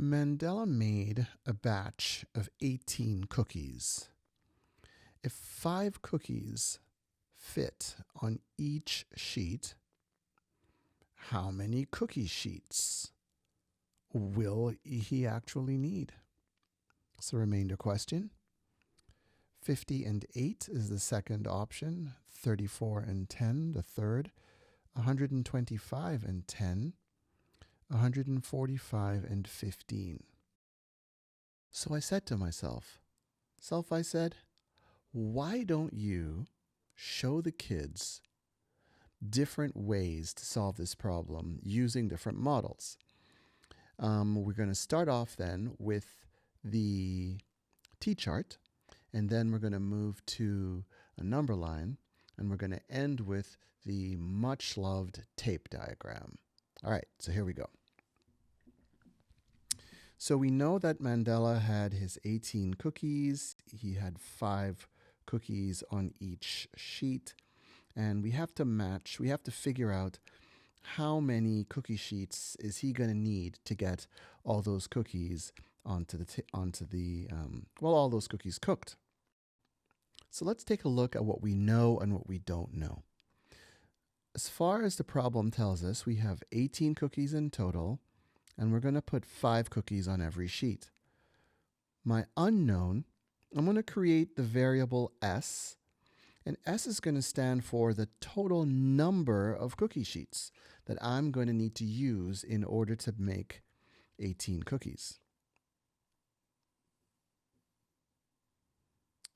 Mandela made a batch of 18 cookies. If 5 cookies fit on each sheet, how many cookie sheets will he actually need? It's the remainder question. 50 and 8 is the second option, 34 and 10 the third, 125 and 10, 145 and 15. So I said to myself, I said, why don't you show the kids different ways to solve this problem using different models? We're going to start off then with the T-chart, and then we're going to move to a number line, and we're going to end with the much-loved tape diagram. All right, so here we go. So we know that Mandela had his 18 cookies. He had 5 cookies on each sheet. And we have to match, we have to figure out how many cookie sheets is he going to need to get all those cookies onto all those cookies cooked. So let's take a look at what we know and what we don't know. As far as the problem tells us, we have 18 cookies in total, and we're going to put 5 cookies on every sheet. My unknown, I'm going to create the variable s, and s is going to stand for the total number of cookie sheets that I'm going to need to use in order to make 18 cookies.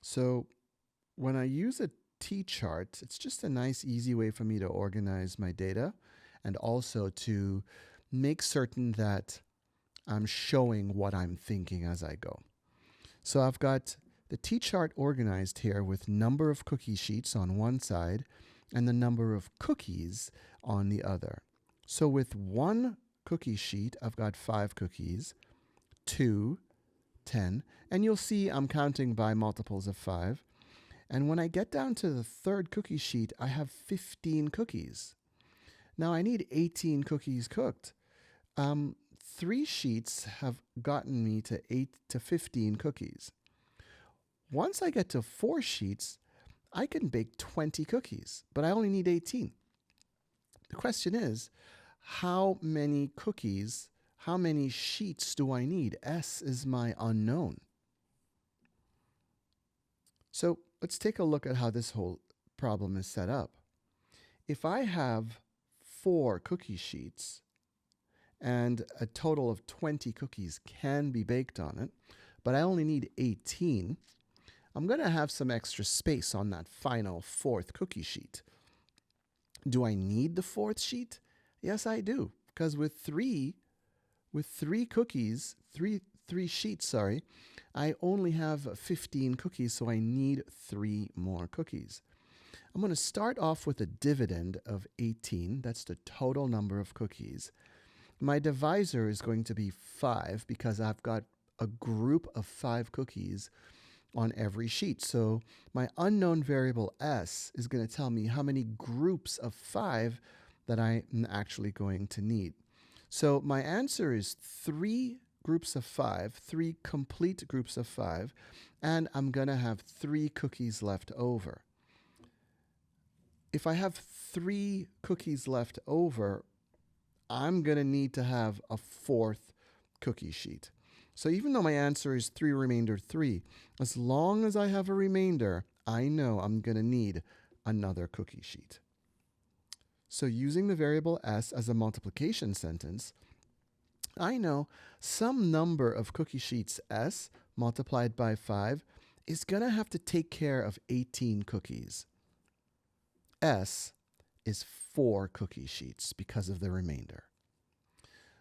So when I use a T-chart, it's just a nice, easy way for me to organize my data and also to make certain that I'm showing what I'm thinking as I go. So I've got the T-chart organized here with number of cookie sheets on one side and the number of cookies on the other. So with one cookie sheet, I've got 5 cookies, 2, 10, and you'll see I'm counting by multiples of 5. And when I get down to the third cookie sheet, I have 15 cookies. Now I need 18 cookies cooked. 3 sheets have gotten me to 8 to 15 cookies. Once I get to 4 sheets, I can bake 20 cookies, but I only need 18. The question is, how many cookies, how many sheets do I need? S is my unknown. So let's take a look at how this whole problem is set up. If I have 4 cookie sheets and a total of 20 cookies can be baked on it, but I only need 18, I'm going to have some extra space on that final 4th cookie sheet. Do I need the 4th sheet? Yes, I do, because with three sheets, I only have 15 cookies, so I need 3 more cookies. I'm going to start off with a dividend of 18. That's the total number of cookies. My divisor is going to be 5 because I've got a group of 5 cookies on every sheet. So my unknown variable s is going to tell me how many groups of 5 that I'm actually going to need. So my answer is 3 groups of 5, 3 complete groups of 5, and I'm going to have 3 cookies left over. If I have 3 cookies left over, I'm going to need to have a 4th cookie sheet. So even though my answer is 3 remainder 3, as long as I have a remainder, I know I'm going to need another cookie sheet. So using the variable s as a multiplication sentence, I know some number of cookie sheets s multiplied by 5 is going to have to take care of 18 cookies. S is 4 cookie sheets because of the remainder.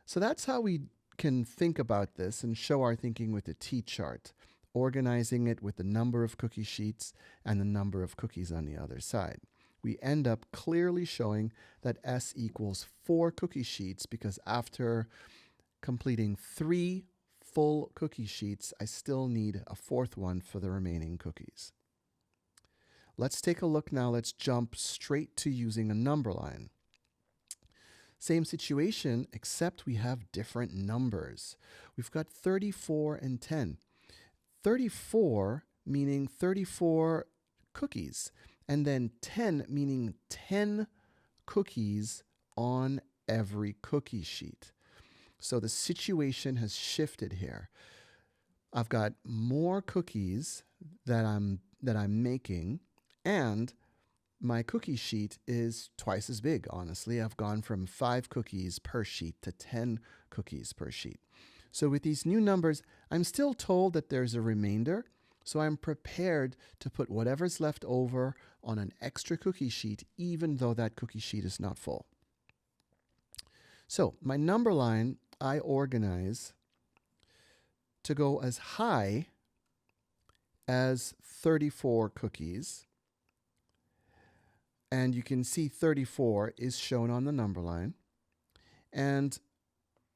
So that's how we can think about this and show our thinking with the T-chart, organizing it with the number of cookie sheets and the number of cookies on the other side. We end up clearly showing that S equals 4 cookie sheets because after completing 3 full cookie sheets, I still need a 4th one for the remaining cookies. Let's take a look now. Let's jump straight to using a number line. Same situation, except we have different numbers. We've got 34 and 10. 34 meaning 34 cookies, and then 10 meaning 10 cookies on every cookie sheet. So the situation has shifted here. I've got more cookies that I'm making, and my cookie sheet is twice as big, honestly. I've gone from 5 cookies per sheet to 10 cookies per sheet. So with these new numbers, I'm still told that there's a remainder, so I'm prepared to put whatever's left over on an extra cookie sheet, even though that cookie sheet is not full. So my number line, I organize to go as high as 34 cookies. And you can see 34 is shown on the number line. And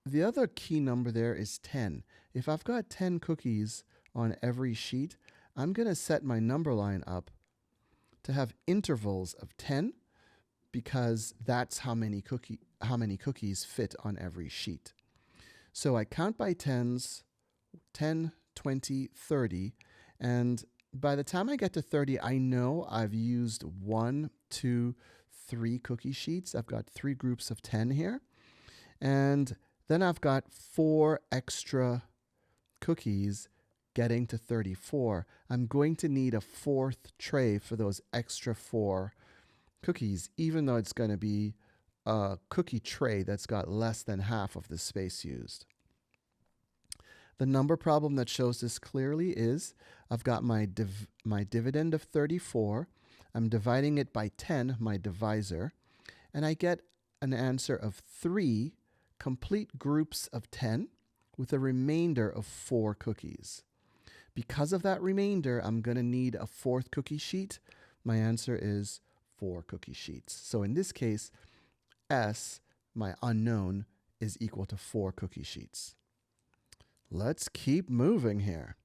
the other key number there is 10. If I've got 10 cookies on every sheet, I'm going to set my number line up to have intervals of 10, because that's how many cookies fit on every sheet. So I count by tens, 10, 20, 30, and by the time I get to 30, I know I've used 1, 2, 3 cookie sheets. I've got 3 groups of 10 here. And then I've got 4 extra cookies getting to 34. I'm going to need a 4th tray for those extra 4 cookies, even though it's going to be a cookie tray that's got less than half of the space used. The number problem that shows this clearly is I've got my dividend of 34. I'm dividing it by 10, my divisor, and I get an answer of 3 complete groups of 10 with a remainder of 4 cookies. Because of that remainder, I'm going to need a 4th cookie sheet. My answer is 4 cookie sheets. So in this case, S, my unknown, is equal to 4 cookie sheets. Let's keep moving here.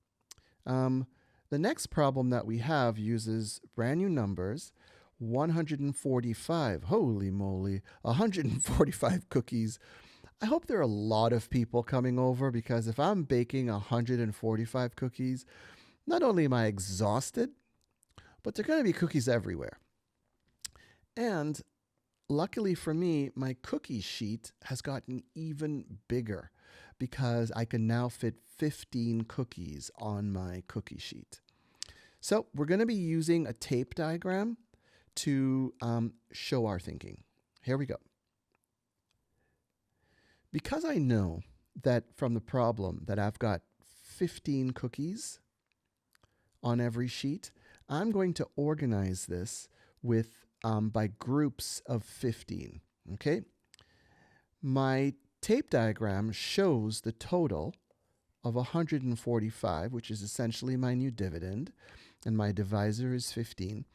The next problem that we have uses brand new numbers, 145. Holy moly, 145 cookies. I hope there are a lot of people coming over, because if I'm baking 145 cookies, not only am I exhausted, but there are going to be cookies everywhere. And luckily for me, my cookie sheet has gotten even bigger, because I can now fit 15 cookies on my cookie sheet. So we're going to be using a tape diagram to show our thinking. Here we go. Because I know that from the problem that I've got 15 cookies on every sheet, I'm going to organize this with by groups of 15. Okay? My tape diagram shows the total of 145, which is essentially my new dividend, and my divisor is 15.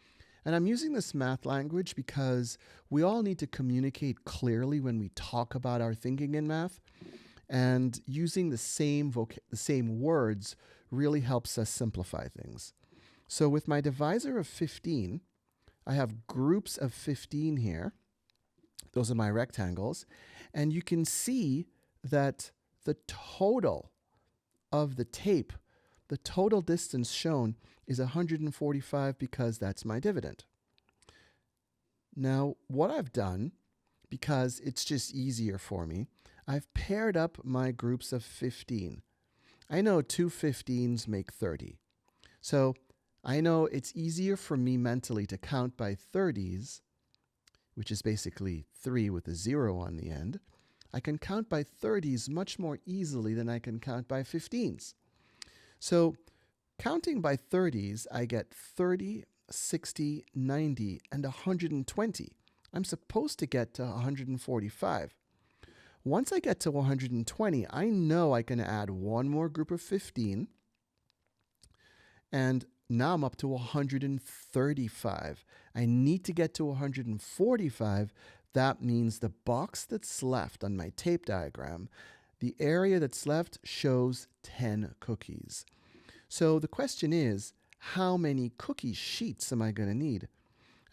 And I'm using this math language because we all need to communicate clearly when we talk about our thinking in math, and using the same words really helps us simplify things. So with my divisor of 15, I have groups of 15 here. Those are my rectangles. And you can see that the total of the tape, the total distance shown, is 145, because that's my dividend. Now, what I've done, because it's just easier for me, I've paired up my groups of 15. I know 2 15s make 30. So I know it's easier for me mentally to count by 30s, which is basically 3 with a 0 on the end. I can count by 30s much more easily than I can count by 15s. So counting by 30s, I get 30, 60, 90, and 120. I'm supposed to get to 145. Once I get to 120, I know I can add one more group of 15, and now I'm up to 135. I need to get to 145. That means the box that's left on my tape diagram, the area that's left, shows 10 cookies. So the question is, how many cookie sheets am I going to need?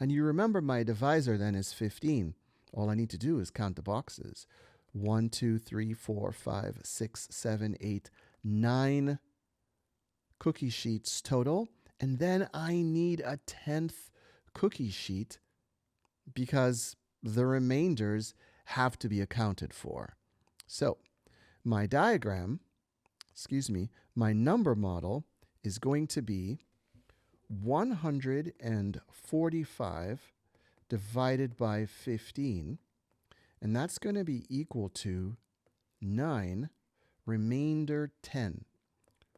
And you remember my divisor then is 15. All I need to do is count the boxes. 1, 2, 3, 4, 5, 6, 7, 8, 9 cookie sheets total. And then I need a 10th cookie sheet because the remainders have to be accounted for. So my diagram, my number model is going to be 145 divided by 15, and that's going to be equal to 9 remainder 10,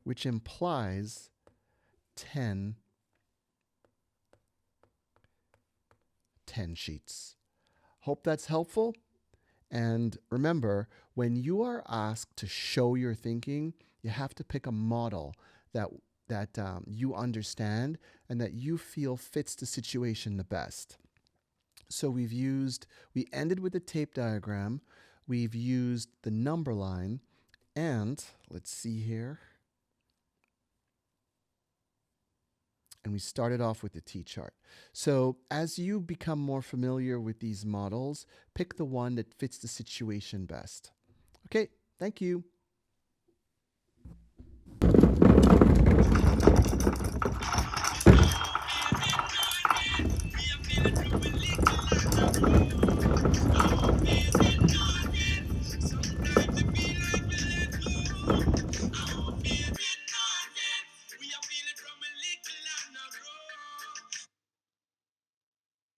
which implies 10 sheets. Hope that's helpful. And remember, when you are asked to show your thinking, you have to pick a model that you understand and that you feel fits the situation the best. So we ended with the tape diagram, we've used the number line, and let's see here. And we started off with the T-chart. So as you become more familiar with these models, pick the one that fits the situation best. Okay, thank you.